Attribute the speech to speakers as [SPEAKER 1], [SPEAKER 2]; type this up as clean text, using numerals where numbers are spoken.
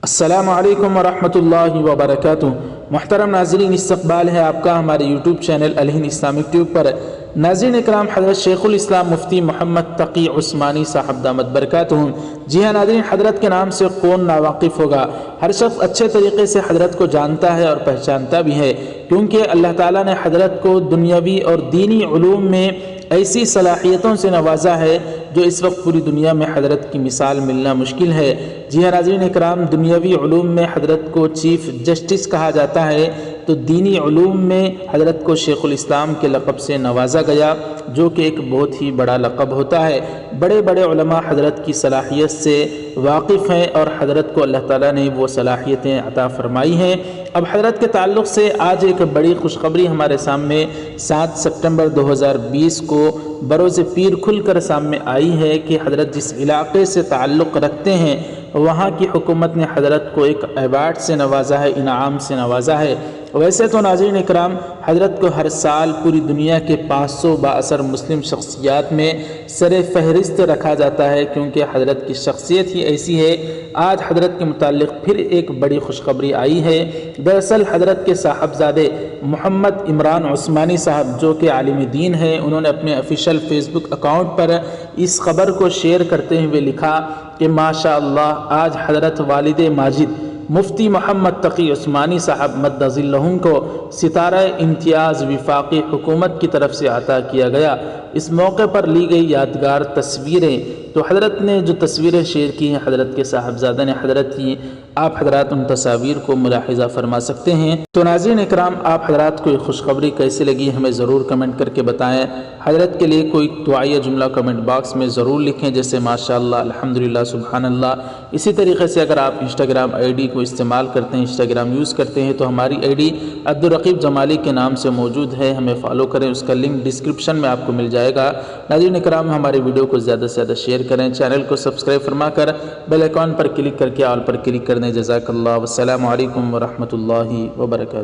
[SPEAKER 1] السلام علیکم ورحمۃ اللہ وبرکاتہ۔ محترم ناظرین، استقبال ہے آپ کا ہمارے یوٹیوب چینل الہند اسلامک ٹیوب پر۔ ناظرین اکرام، حضرت شیخ الاسلام مفتی محمد تقی عثمانی صاحب دامت برکاتہم۔ جی ہاں ناظرین، حضرت کے نام سے کون ناواقف ہوگا؟ ہر شخص اچھے طریقے سے حضرت کو جانتا ہے اور پہچانتا بھی ہے، کیونکہ اللہ تعالیٰ نے حضرت کو دنیاوی اور دینی علوم میں ایسی صلاحیتوں سے نوازا ہے جو اس وقت پوری دنیا میں حضرت کی مثال ملنا مشکل ہے۔ جی ہاں ناظرین اکرام، دنیاوی علوم میں حضرت کو چیف جسٹس کہا جاتا ہے، تو دینی علوم میں حضرت کو شیخ الاسلام کے لقب سے نوازا گیا، جو کہ ایک بہت ہی بڑا لقب ہوتا ہے۔ بڑے بڑے علماء حضرت کی صلاحیت سے واقف ہیں اور حضرت کو اللہ تعالیٰ نے وہ صلاحیتیں عطا فرمائی ہیں۔ اب حضرت کے تعلق سے آج ایک بڑی خوشخبری ہمارے سامنے 7 ستمبر 2020 کو بروز پیر کھل کر سامنے آئی ہے کہ حضرت جس علاقے سے تعلق رکھتے ہیں وہاں کی حکومت نے حضرت کو ایک ایوارڈ سے نوازا ہے، انعام سے نوازا ہے۔ ویسے تو ناظرین اکرام، حضرت کو ہر سال پوری دنیا کے 500 بااثر مسلم شخصیات میں سر فہرست رکھا جاتا ہے، کیونکہ حضرت کی شخصیت ہی ایسی ہے۔ آج حضرت کے متعلق پھر ایک بڑی خوشخبری آئی ہے۔ دراصل حضرت کے صاحبزادے محمد عمران عثمانی صاحب، جو کہ عالم دین ہیں، انہوں نے اپنے آفیشیل فیس بک اکاؤنٹ پر اس خبر کو شیئر کرتے ہوئے لکھا کہ ماشاء اللہ، آج حضرت والد ماجد مفتی محمد تقی عثمانی صاحب مد ظلہم کو ستارہ امتیاز وفاقی حکومت کی طرف سے عطا کیا گیا۔ اس موقع پر لی گئی یادگار تصویریں، تو حضرت نے جو تصویریں شیئر کی ہیں حضرت کے صاحبزادہ نے حضرت کی، آپ حضرات ان تصاویر کو ملاحظہ فرما سکتے ہیں۔ تو ناظرین اکرام، آپ حضرات کو یہ خوشخبری کیسے لگی ہمیں ضرور کمنٹ کر کے بتائیں۔ حضرت کے لیے کوئی دعائیہ جملہ کمنٹ باکس میں ضرور لکھیں، جیسے ماشاءاللہ، الحمدللہ، سبحان اللہ۔ اسی طریقے سے اگر آپ انسٹاگرام آئی ڈی کو استعمال کرتے ہیں، انسٹاگرام یوز کرتے ہیں، تو ہماری آئی ڈی عبدالرقیب جمالی کے نام سے موجود ہے، ہمیں فالو کریں، اس کا لنک ڈسکرپشن میں آپ کو مل جائے گا۔ ناظرین اکرام، ہمارے ویڈیو کو زیادہ سے زیادہ شیئر کریں، چینل کو سبسکرائب فرما کر بیل آئیکن پر کلک کر کے آل پر کلک کر دیں۔ جزاک اللہ، والسلام علیکم ورحمۃ اللہ وبرکاتہ۔